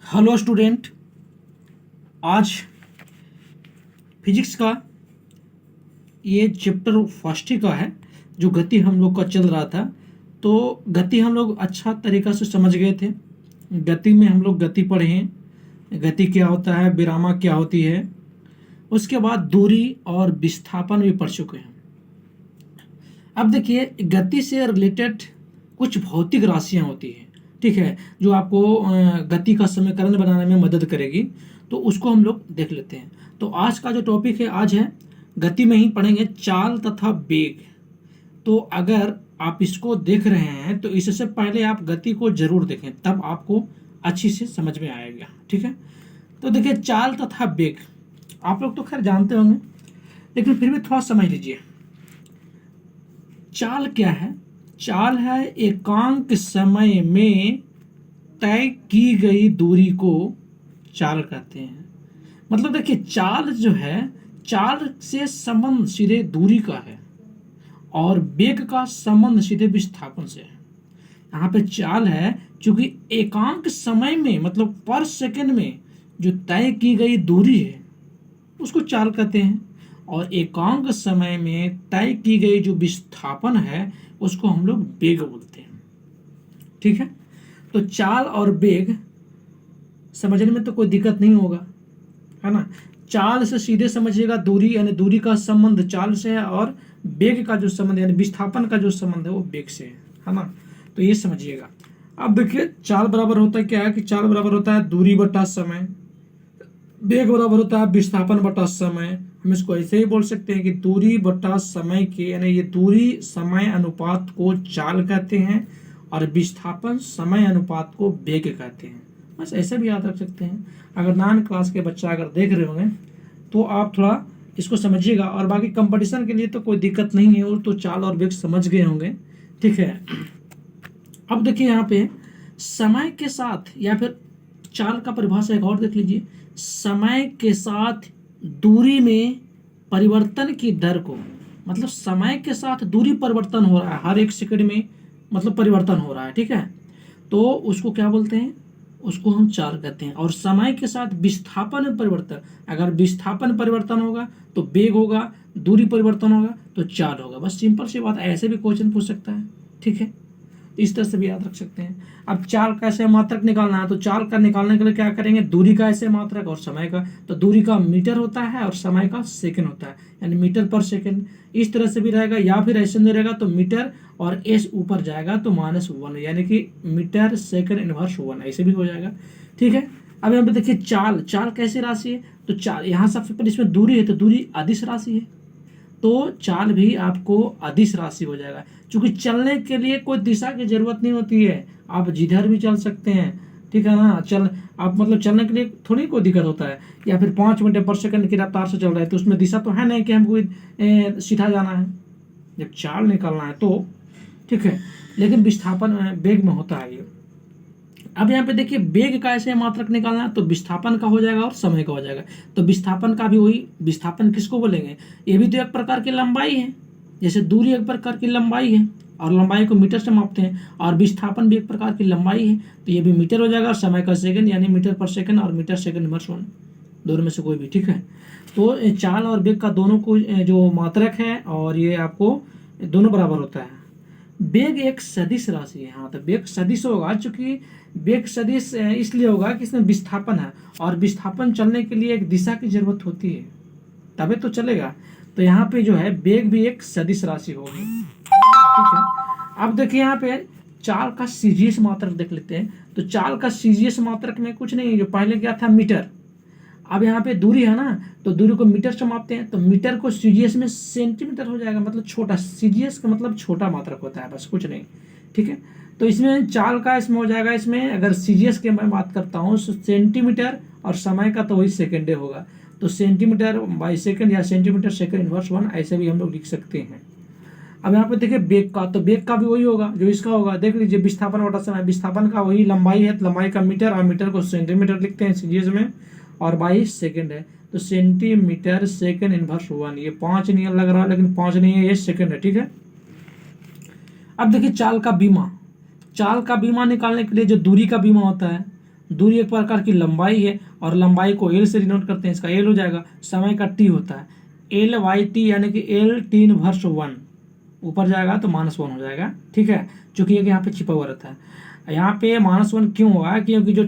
Hello student. आज physics का ये चैप्टर फर्स्ट ही का है जो गति हम लोग का चल रहा था। तो गति हम लोग अच्छा तरीका से समझ गए थे। गति में हम लोग गति पढ़े हैं, गति क्या होता है, विरामा क्या होती है। उसके बाद दूरी और विस्थापन भी पढ़ चुके हैं। अब देखिए, गति से रिलेटेड कुछ भौतिक राशियां होती हैं, ठीक है, जो आपको गति का समीकरण बनाने में मदद करेगी। तो उसको हम लोग देख लेते हैं। तो आज का जो टॉपिक है, आज है गति में ही पढ़ेंगे चाल तथा वेग। तो अगर आप इसको देख रहे हैं तो इससे पहले आप गति को जरूर देखें, तब आपको अच्छी से समझ में आएगा, ठीक है। तो देखिए, चाल तथा वेग आप लोग तो खैर जानते होंगे, लेकिन फिर भी थोड़ा समझ लीजिए। चाल क्या है? चाल है एकांक समय में तय की गई दूरी को चाल कहते हैं। मतलब देखिए, चाल जो है, चाल से संबंध सीधे दूरी का है और वेग का संबंध सीधे विस्थापन से है। यहाँ पे चाल है क्योंकि एकांक समय में, मतलब पर सेकंड में जो तय की गई दूरी है उसको चाल कहते हैं, और एकांक समय में तय की गई जो विस्थापन है उसको हम लोग वेग बोलते हैं, ठीक है। तो चाल और वेग समझने में तो कोई दिक्कत नहीं होगा, है ना। चाल से सीधे समझिएगा दूरी, यानी दूरी का संबंध चाल से है, और वेग का जो संबंध यानी विस्थापन का जो संबंध है वो वेग से है ना। तो ये समझिएगा। अब देखिए, चाल बराबर होता है क्या है कि चाल बराबर होता है दूरी बटा समय, वेग बराबर होता है विस्थापन बटा समय। हम इसको ऐसे ही बोल सकते हैं कि दूरी बटा समय के, यानी ये दूरी समय अनुपात को चाल कहते हैं और विस्थापन समय अनुपात को वेग कहते हैं। बस ऐसे भी याद रख सकते हैं। अगर 9 क्लास के बच्चा अगर देख रहे होंगे तो आप थोड़ा इसको समझिएगा, और बाकी कंपटीशन के लिए तो कोई दिक्कत नहीं है, वो तो चाल और वेग समझ गए होंगे, ठीक है। अब देखिए, यहाँ पे समय के साथ, या फिर चाल का परिभाषा एक और देख लीजिए। समय के साथ दूरी में परिवर्तन की दर को, मतलब समय के साथ दूरी परिवर्तन हो रहा है, हर एक सेकंड में मतलब परिवर्तन हो रहा है, ठीक है। तो उसको क्या बोलते हैं? उसको हम चाल कहते हैं। और समय के साथ विस्थापन में परिवर्तन, अगर विस्थापन परिवर्तन होगा तो वेग होगा, दूरी परिवर्तन होगा तो चाल होगा। बस सिंपल सी बात। ऐसे भी क्वेश्चन पूछ सकता है, ठीक है। इस तरह से भी याद रख सकते हैं। अब चाल का ऐसे मात्रक निकालना है, तो चाल का निकालने के लिए क्या करेंगे? दूरी का ऐसे मात्रक और समय का। तो दूरी का मीटर होता है और समय का सेकंड होता है, यानी मीटर पर सेकंड। इस तरह से भी रहेगा, या फिर ऐसे नहीं रहेगा तो मीटर और एस ऊपर जाएगा तो -1, यानी कि मीटर सेकंड इनवर्स 1, ऐसे भी हो जाएगा, ठीक है। अब यहाँ पे देखिए, चाल चाल कैसी राशि है? तो चाल यहाँ सबसे पहले इसमें दूरी है, तो दूरी अदिश राशि है, तो चाल भी आपको अदिश राशि हो जाएगा। क्योंकि चलने के लिए कोई दिशा की जरूरत नहीं होती है, आप जिधर भी चल सकते हैं, ठीक है ना। आप मतलब चलने के लिए थोड़ी कोई दिक्कत होता है। या फिर 5 मीटर पर सेकंड की रफ्तार से चल रहा है तो उसमें दिशा तो है नहीं कि हमको सीधा जाना है, जब चाल निकालना है तो, ठीक है। लेकिन विस्थापन वेग में होता है ये। अब यहाँ पे देखिए, वेग का ऐसे मात्रक निकालना है तो विस्थापन का हो जाएगा और समय का हो जाएगा। तो विस्थापन का भी वही, विस्थापन किसको बोलेंगे? ये भी तो एक प्रकार की लंबाई है। जैसे दूरी एक प्रकार की लंबाई है और लंबाई को मीटर से मापते हैं, और विस्थापन भी एक प्रकार की लंबाई है, तो ये भी मीटर हो जाएगा, और समय का सेकंड, यानी मीटर पर सेकंड और मीटर सेकंड इनवर्स 1, दोनों में से कोई भी, ठीक है। तो चाल और वेग का दोनों को जो मात्रक है, और ये आपको दोनों बराबर होता है। वेग एक सदिश राशि है। हाँ, तो वेग सदिश होगा, चूंकि वेग सदिश इसलिए होगा कि इसमें विस्थापन है, और विस्थापन चलने के लिए एक दिशा की जरूरत होती है, तभी तो चलेगा। तो यहाँ पे जो है वेग भी एक सदिश राशि होगी, ठीक है। अब देखिए, यहाँ पे चाल का सीजीएस मात्रक देख लेते हैं। तो चाल का सीजीएस मात्रक में कुछ नहीं है, जो पहले क्या था मीटर। अब यहाँ पे दूरी है ना, तो दूरी को मीटर से मापते हैं, तो मीटर को सीजीएस में सेंटीमीटर हो जाएगा, मतलब छोटा। सीजीएस का मतलब छोटा मात्रक होता है, बस कुछ नहीं, ठीक है। तो इसमें चाल का इसमें हो जाएगा, इसमें अगर सीजीएस की मैं बात करता हूँ तो सेंटीमीटर, और समय का तो वही सेकेंडे होगा। तो सेंटीमीटर बाई सेकंड या सेंटीमीटर सेकंड इनवर्स 1, ऐसे भी हम लोग लिख सकते हैं। अब यहाँ पे देखिए वेग का, तो वेग का भी वही होगा जो इसका होगा। देख लीजिए, विस्थापन बटा समय, विस्थापन का वही लंबाई है, तो लंबाई का मीटर, और मीटर को सेंटीमीटर लिखते हैं सीजीएस में, और 22 सेकंड है तो सेंटीमीटर सेकंड इनवर्स 1। ये 5 नियम लग रहा है, लेकिन 5 नहीं है, ये सेकंड है, ठीक है। अब देखिए, चाल का बीमा। चाल का बीमा निकालने के लिए जो दूरी का बीमा होता है दूरी एक प्रकार की लंबाई है और लंबाई को एल से डिनोट करते हैं, इसका एल हो जाएगा। समय का टी होता है एल वाई टी, यानी कि एल 3/1 ऊपर जाएगा तो -1 हो जाएगा, ठीक है, चूंकि यहाँ पे छिपा हुआ रहता है। यहाँ पे -1 क्यों हुआ, क्योंकि जो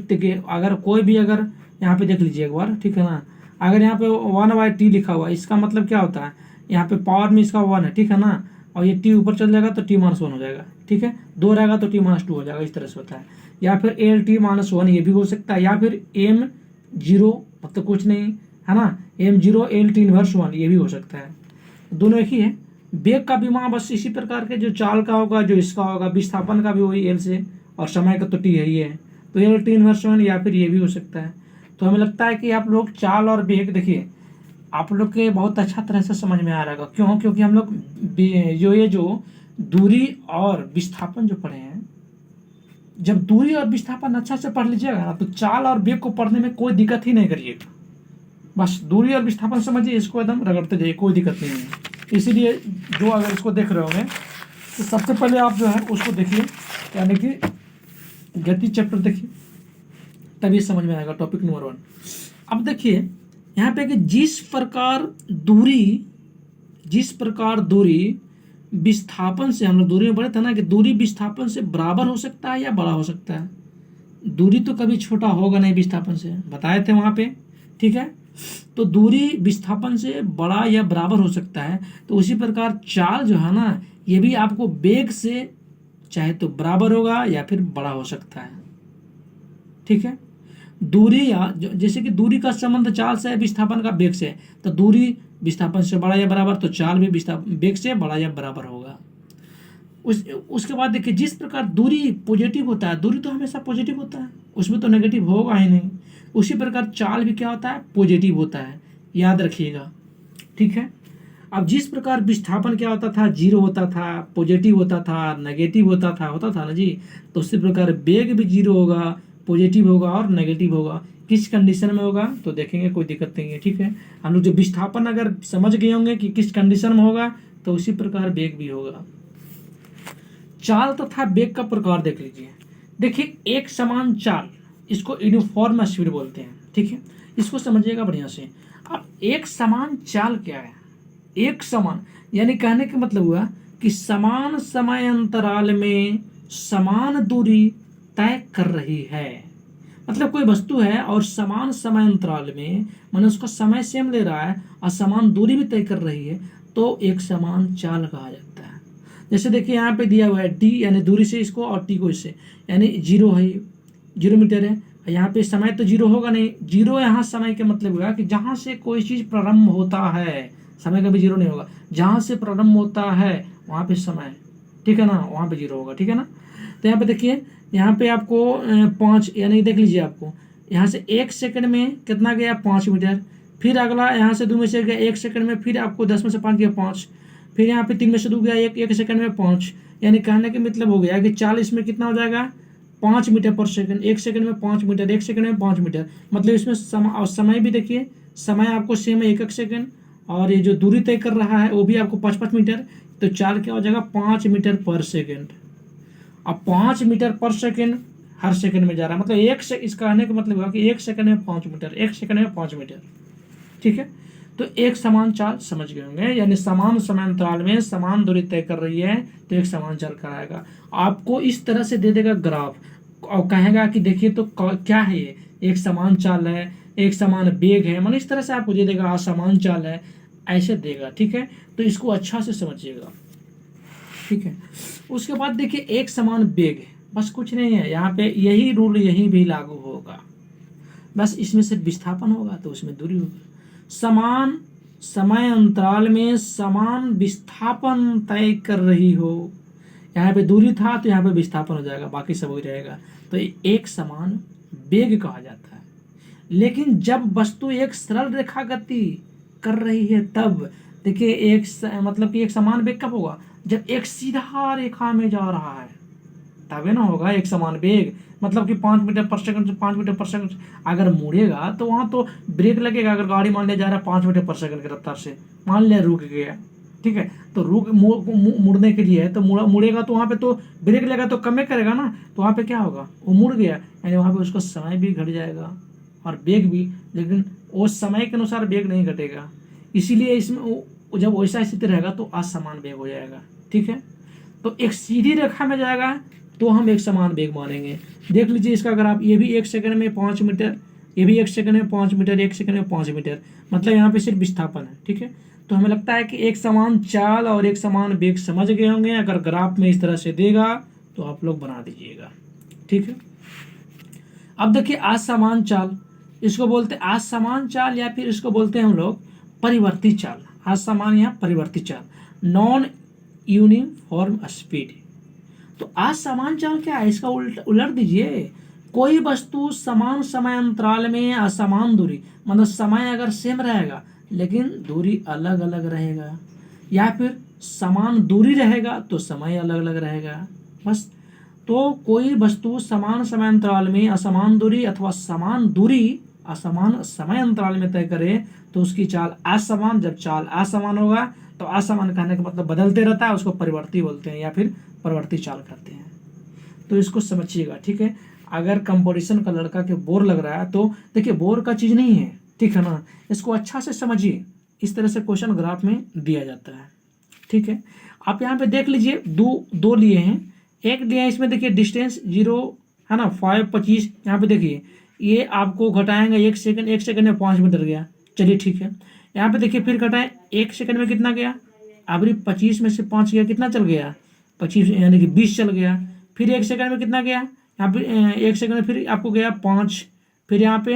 अगर कोई भी अगर यहाँ पे देख लीजिए एक बार, ठीक है ना, अगर यहाँ पे 1/t लिखा हुआ है, इसका मतलब क्या होता है, यहाँ पे पावर में इसका 1 है, ठीक है ना, और ये t ऊपर चल जाएगा तो t-1 हो जाएगा, ठीक है, 2 रहेगा तो t-2 हो जाएगा, इस तरह से होता है। या फिर एल t-1 ये भी हो सकता है, या फिर m0 मतलब कुछ नहीं है ना, m0 एल t-1 ये भी हो सकता है, दोनों एक ही है। वेग का भी वहाँ बस इसी प्रकार के जो चाल का होगा, जो इसका होगा, विस्थापन का भी वही एल से, और समय का तो टी है ही है, तो एल t-1 या फिर ये भी हो सकता है। तो हमें लगता है कि आप लोग चाल और वेग देखिए आप लोग के बहुत अच्छा तरह से समझ में आ रहा है। क्यों, क्योंकि हम लोग जो दूरी और विस्थापन जो पढ़े हैं, जब दूरी और विस्थापन अच्छा से पढ़ लीजिएगा ना, तो चाल और वेग को पढ़ने में कोई दिक्कत ही नहीं करिएगा। बस दूरी और विस्थापन समझिए, इसको एकदम रगड़ते जाइए, कोई दिक्कत नहीं है। इसीलिए जो अगर इसको देख रहे होंगे तो सबसे पहले आप जो है उसको देखिए, यानी कि गति चैप्टर देखिए, तभी समझ में आएगा टॉपिक नंबर 1। अब देखिए यहाँ पे कि जिस प्रकार दूरी विस्थापन से, हम लोग दूरी में पढ़े थे ना कि दूरी विस्थापन से बराबर हो सकता है या बड़ा हो सकता है। दूरी तो कभी छोटा होगा नहीं विस्थापन से, बताए थे वहाँ पे, ठीक है। तो दूरी विस्थापन से बड़ा या बराबर हो सकता है, तो उसी प्रकार चाल जो है ना, ये भी आपको वेग से चाहे तो बराबर होगा या फिर बड़ा हो सकता है, ठीक है। दूरी या जैसे कि दूरी का संबंध चाल से है, विस्थापन का वेग से, तो दूरी विस्थापन से बड़ा या बराबर, तो चाल भी वेग से बड़ा या बराबर होगा। उसके बाद देखिए जिस प्रकार दूरी पॉजिटिव होता है, दूरी तो हमेशा पॉजिटिव होता है, उसमें तो नेगेटिव होगा ही नहीं, उसी प्रकार चाल भी क्या होता है, पॉजिटिव होता है, याद रखिएगा, ठीक है। अब जिस प्रकार विस्थापन क्या होता था, 0 होता था, पॉजिटिव होता था, नेगेटिव होता था ना जी, तो उसी प्रकार वेग भी 0 होगा, पॉजिटिव होगा और नेगेटिव होगा। किस कंडीशन में होगा तो देखेंगे, कोई दिक्कत नहीं है, ठीक है। हम लोग जो विस्थापन अगर समझ गए होंगे कि किस कंडीशन में होगा, तो उसी प्रकार वेग भी होगा। चाल तथा वेग का प्रकार देख लीजिए। देखिए एक समान चाल, इसको यूनिफॉर्म स्पीड बोलते हैं, ठीक है, इसको समझिएगा बढ़िया से। अब एक समान चाल क्या है, एक समान यानी कहने का मतलब हुआ कि समान समय अंतराल में समान दूरी तय कर रही है। मतलब कोई वस्तु है और समान समय अंतराल में, माने उसका समय सेम ले रहा है और समान दूरी भी तय कर रही है, तो एक समान चाल कहा जाता है। जैसे देखिए यहाँ पे दिया हुआ है डी, यानी दूरी से इसको और टी को इससे, यानी 0 है, 0 मीटर है। यहाँ पे समय तो 0 होगा नहीं, 0 यहाँ समय के मतलब हुआ कि जहाँ से कोई चीज प्रारंभ होता है, समय कभी 0 नहीं होगा, जहाँ से प्रारंभ होता है वहाँ पे समय, ठीक है ना, वहाँ पे 0 होगा, ठीक है ना। तो यहाँ पे देखिए, यहाँ पे आपको 5 यानी देख लीजिए, आपको यहाँ से 1 सेकंड में कितना गया, 5 मीटर। फिर अगला यहाँ से 2 में से गया 1 सेकंड में, फिर आपको 10 में से 5 गया 5, फिर यहाँ पे 3 में से 2 गया 1 सेकंड में 5। यानी कहने का मतलब हो गया कि 40 में कितना हो जाएगा, 5 मीटर पर सेकंड, 1 सेकंड में 5 मीटर, 1 सेकंड में 5 मीटर। मतलब इसमें समय भी देखिए, समय आपको सेम है 1 सेकंड, और ये जो दूरी तय कर रहा है वो भी आपको 5-5 मीटर, तो चाल क्या हो जाएगा, 5 मीटर पर सेकंड। अब 5 मीटर पर सेकंड हर सेकंड में जा रहा है, मतलब इसका कहने का मतलब हुआ कि 1 सेकंड में 5 मीटर, 1 सेकंड में 5 मीटर, ठीक है। तो एक समान चाल समझ गए होंगे, यानी समान समय अंतराल में समान दूरी तय कर रही है, तो एक समान चाल कराएगा। आपको इस तरह से दे देगा ग्राफ और कहेगा कि देखिए तो क्या है ये, एक समान चाल है, एक समान वेग है, मतलब इस तरह से आपको दे देगा, असमान चाल है, ऐसे देगा, ठीक है। तो इसको अच्छा से समझिएगा, ठीक है। उसके बाद देखिए एक समान वेग, बस कुछ नहीं है, यहाँ पे यही रूल यही भी लागू होगा, बस इसमें से विस्थापन होगा तो उसमें दूरी होगी। समान समय अंतराल में समान विस्थापन तय कर रही हो, यहाँ पे दूरी था तो यहाँ पे विस्थापन हो जाएगा, बाकी सब वही रहेगा, तो एक समान वेग कहा जाता है। लेकिन जब वस्तु एक सरल रेखा गति कर रही है, तब देखिए मतलब कि एक समान वेग कब होगा, जब एक सीधा रेखा में जा रहा है तभी ना होगा एक समान वेग। मतलब कि 5 मीटर पर सेकंड से 5 मीटर पर सेकंड अगर मुड़ेगा तो वहां तो ब्रेक लगेगा। अगर गाड़ी मान लिया जा रहा है 5 मीटर पर सेकंड की रफ्तार से, मान लिया रुक गया, ठीक है। तो मुड़ने के लिए है, तो मुड़ेगा तो वहाँ पे तो ब्रेक लगा तो कम करेगा ना, तो वहाँ पे क्या होगा, वो मुड़ गया, यानी वहाँ पे उसका समय भी घट जाएगा और वेग भी, लेकिन वो समय के अनुसार वेग नहीं घटेगा। इसीलिए इसमें जब वैसा स्थिति रहेगा तो असमान वेग हो जाएगा। ठीक है, तो एक सीधी रेखा में जाएगा तो हम एक समान वेग मानेंगे। देख लीजिए इसका ग्राफ, ये भी 1 सेकंड में 5 मीटर, ये भी 1 सेकंड में 5 मीटर, 1 सेकंड में 5 मीटर, मतलब यहाँ पे सिर्फ विस्थापन है। ठीक है, तो हमें लगता है कि एक समान चाल और एक समान वेग समझ गए होंगे। अगर ग्राफ में इस तरह से देगा तो आप लोग बना दीजिएगा। ठीक है, अब देखिए असमान चाल, इसको बोलते हैं असमान चाल या फिर इसको बोलते हैं हम लोग परिवर्ती चाल। असमान या परिवर्ती चाल, नॉन यूनिफॉर्म स्पीड। तो असमान चाल क्या है, इसका उलट दीजिए। कोई वस्तु समान समय अंतराल में असमान दूरी, मतलब समय अगर सेम रहेगा लेकिन दूरी अलग अलग रहेगा, या फिर समान दूरी रहेगा तो समय अलग अलग रहेगा, बस। तो कोई वस्तु समान समय अंतराल में असमान दूरी अथवा समान दूरी असमान समय अंतराल में तय करे तो उसकी चाल असमान। जब चाल असमान होगा तो असमान कहने का मतलब बदलते रहता है, उसको परिवर्ती बोलते हैं या फिर परिवर्ती चाल कहते हैं। तो इसको समझिएगा। ठीक है, अगर कंपटीशन का लड़का के बोर लग रहा है तो देखिए बोर का चीज नहीं है, ठीक है ना, इसको अच्छा से समझिए। इस तरह से क्वेश्चन ग्राफ में दिया जाता है। ठीक है, आप यहाँ पे देख लीजिए, दो लिए हैं, एक लिया है, इसमें देखिए डिस्टेंस 0 है ना, 5 25, यहाँ पे देखिए ये आपको घटाएंगे 1 सेकंड, 1 सेकंड में 5 मीटर गया, चलिए ठीक है। यहाँ पे देखिए फिर घटाएं, 1 सेकंड में कितना गया, अभी 25 में से 5 गया, कितना चल गया, 25 यानी कि 20 चल गया। फिर 1 सेकंड में कितना गया, यहाँ पे 1 सेकंड में फिर आपको गया 5, फिर यहाँ पे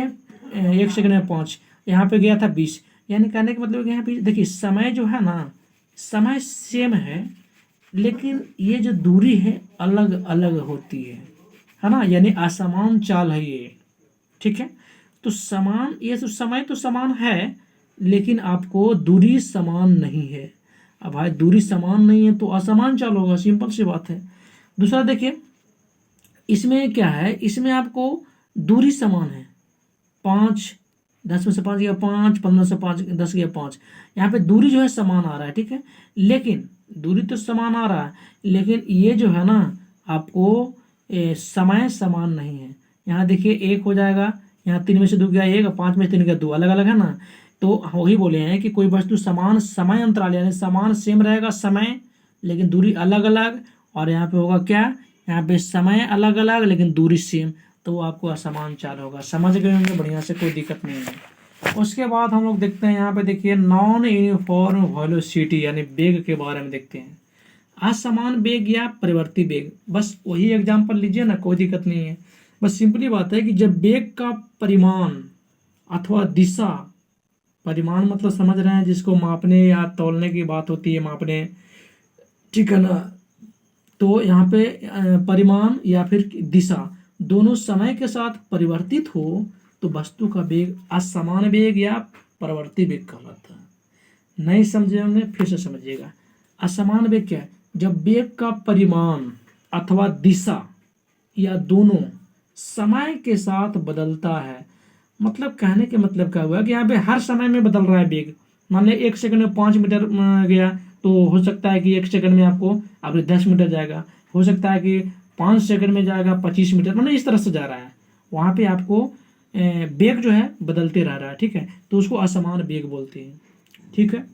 1 सेकंड में 5, यहाँ पे गया था 20। यानी कहने का मतलब यहाँ पे देखिए समय जो है ना, समय सेम है लेकिन ये जो दूरी है अलग अलग होती है ना, यानी असमान चाल है ये। ठीक है, तो समान, ये तो समय तो समान है लेकिन आपको दूरी समान नहीं है। अब भाई दूरी समान नहीं है तो असमान चाल होगा, सिंपल सी बात है। दूसरा देखिए, इसमें क्या है, इसमें आपको दूरी समान है, 5 10 में से 5 गया 5, 15 से 5 10 गया 5, यहाँ पे दूरी जो है समान आ रहा है। ठीक है, लेकिन दूरी तो समान आ रहा है लेकिन ये जो है ना आपको समय समान नहीं है। यहाँ देखिए 1 हो जाएगा, यहाँ 3 में से 2 गया 1, 5 में से 3 गया 2, अलग अलग है ना। तो वही बोले हैं कि कोई वस्तु समान समय अंतराल यानी समान सेम रहेगा समय, लेकिन दूरी अलग अलग, और यहाँ पे होगा क्या, यहाँ पे समय अलग अलग लेकिन दूरी सेम, तो वो आपको असमान चाल होगा। समझ गए होंगे बढ़िया से, कोई दिक्कत नहीं है। उसके बाद हम लोग देखते हैं, यहाँ पे देखिए नॉन यूनिफॉर्म वेलोसिटी यानी वेग के बारे में देखते हैं। असमान वेग या परिवर्ती वेग, बस वही एग्जाम्पल लीजिए ना, कोई दिक्कत नहीं है। बस सिंपली बात है कि जब वेग का परिमाण अथवा दिशा, परिमाण मतलब समझ रहे हैं जिसको मापने या तौलने की बात होती है, मापने, ठीक है ना। तो यहाँ पे परिमाण या फिर दिशा दोनों समय के साथ परिवर्तित हो तो वस्तु का वेग असमान वेग या परिवर्ती वेग कहलाता है। नहीं समझे होंगे फिर से समझिएगा। असमान वेग क्या है, जब वेग का परिमाण अथवा दिशा या दोनों समय के साथ बदलता है। मतलब कहने के मतलब क्या हुआ कि यहाँ पे हर समय में बदल रहा है वेग। मान लिया 1 सेकंड में 5 मीटर गया तो हो सकता है कि 1 सेकंड में आपको अभी 10 मीटर जाएगा, हो सकता है कि 5 सेकंड में जाएगा 25 मीटर, मतलब इस तरह से जा रहा है। वहाँ पे आपको वेग जो है बदलते रह रहा है। ठीक है, तो उसको असमान वेग बोलते हैं। ठीक है,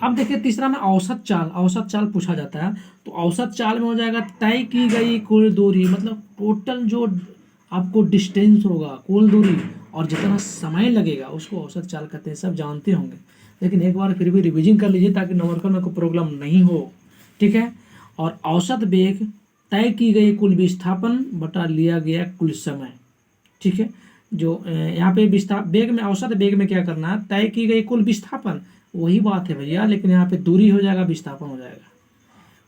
अब देखिए तीसरा में औसत चाल। औसत चाल पूछा जाता है तो औसत चाल में हो जाएगा तय की गई कुल दूरी, मतलब टोटल जो आपको डिस्टेंस होगा, कुल दूरी और जितना समय लगेगा उसको औसत चाल कहते हैं। सब जानते होंगे लेकिन एक बार फिर भी रिवीजन कर लीजिए ताकि नंबर में कोई प्रॉब्लम नहीं हो। ठीक है, और औसत वेग तय की गई कुल विस्थापन बटा लिया गया कुल समय। ठीक है, जो यहाँ पे वेग में, औसत वेग में क्या करना है, तय की गई कुल विस्थापन, वही बात है भैया, लेकिन यहाँ पे दूरी हो जाएगा, विस्थापन हो जाएगा।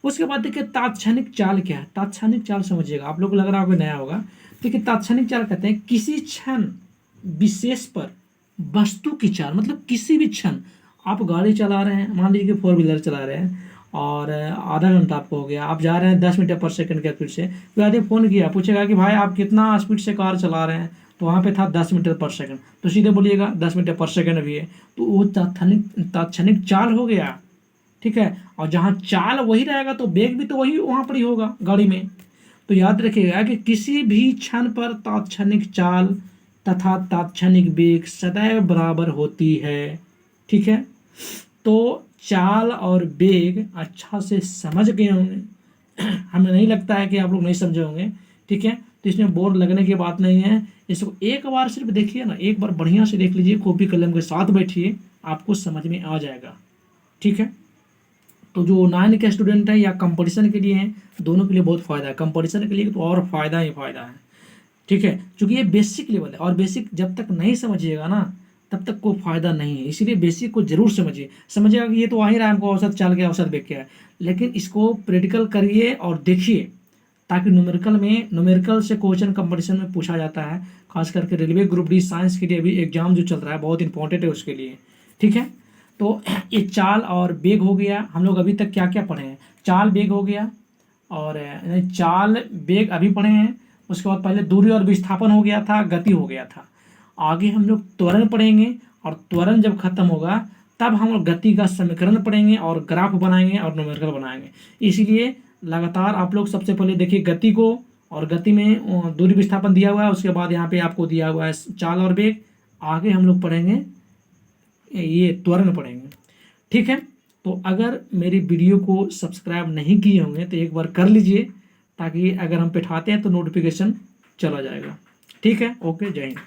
उसके बाद देखिए तात्क्षणिक चाल क्या है। तात्क्षणिक चाल समझिएगा, आप लोग को लग रहा होगा नया होगा। देखिए तात्क्षणिक चाल कहते हैं किसी क्षण विशेष पर वस्तु की चाल, मतलब किसी भी क्षण आप गाड़ी चला रहे हैं, मान लीजिए कि 4 व्हीलर चला रहे हैं और आधा घंटा आपको हो गया, आप जा रहे हैं 10 मीटर पर सेकंड के स्पीड से, तो आदमी फोन किया, पूछेगा कि भाई आप कितना स्पीड से कार चला रहे हैं, तो वहाँ पे था 10 मीटर पर सेकंड, तो सीधे बोलिएगा 10 मीटर पर सेकंड भी है, तो वो तात्क्षणिक चाल हो गया। ठीक है, और जहाँ चाल वही रहेगा तो वेग भी तो वही वहाँ पर ही होगा गाड़ी में। तो याद रखिएगा कि किसी भी क्षण पर तात्क्षणिक चाल तथा तात्क्षणिक वेग सदैव बराबर होती है। ठीक है, तो चाल और वेग अच्छा से समझ गए होंगे। हमें नहीं लगता है कि आप लोग नहीं समझे होंगे। ठीक है, तो इसमें बोर्ड लगने की बात नहीं है। इसको एक बार सिर्फ देखिए ना, एक बार बढ़िया से देख लीजिए, कॉपी कलम के साथ बैठिए, आपको समझ में आ जाएगा। ठीक है, तो जो 9 के स्टूडेंट हैं या कंपटीशन के लिए हैं, दोनों के लिए बहुत फ़ायदा है। कंपटीशन के लिए तो और फ़ायदा ही फ़ायदा है। ठीक है, क्योंकि ये बेसिक लेवल है, और बेसिक जब तक नहीं समझिएगा ना तब तक कोई फायदा नहीं है। इसीलिए बेसिक को जरूर समझिए। समझिएगा कि ये तो आ ही रहा है हमको, औसत चाल के औसत वेग क्या है, लेकिन इसको प्रैक्टिकल करिए और देखिए, ताकि न्यूमेरिकल से क्वेश्चन कंपटीशन में पूछा जाता है। खास करके रेलवे ग्रुप डी साइंस के लिए अभी एग्जाम जो चल रहा है बहुत इंपॉर्टेंट है उसके लिए। ठीक है, तो ये चाल और वेग हो गया। हम लोग अभी तक क्या क्या पढ़े हैं, चाल वेग हो गया, और चाल वेग अभी पढ़े हैं। उसके बाद पहले दूरी और विस्थापन हो गया था, गति हो गया था। आगे हम लोग त्वरण पढ़ेंगे, और त्वरण जब खत्म होगा तब हम लोग गति का समीकरण पढ़ेंगे और ग्राफ बनाएंगे और न्यूमेरिकल बनाएंगे। इसीलिए लगातार आप लोग सबसे पहले देखिए गति को, और गति में दूरी विस्थापन दिया हुआ है, उसके बाद यहाँ पे आपको दिया हुआ है चाल और वेग। आगे हम लोग पढ़ेंगे ये त्वरण पढ़ेंगे। ठीक है, तो अगर मेरी वीडियो को सब्सक्राइब नहीं किए होंगे तो एक बार कर लीजिए, ताकि अगर हम बैठाते हैं तो नोटिफिकेशन चला जाएगा। ठीक है, ओके, जय हिंद।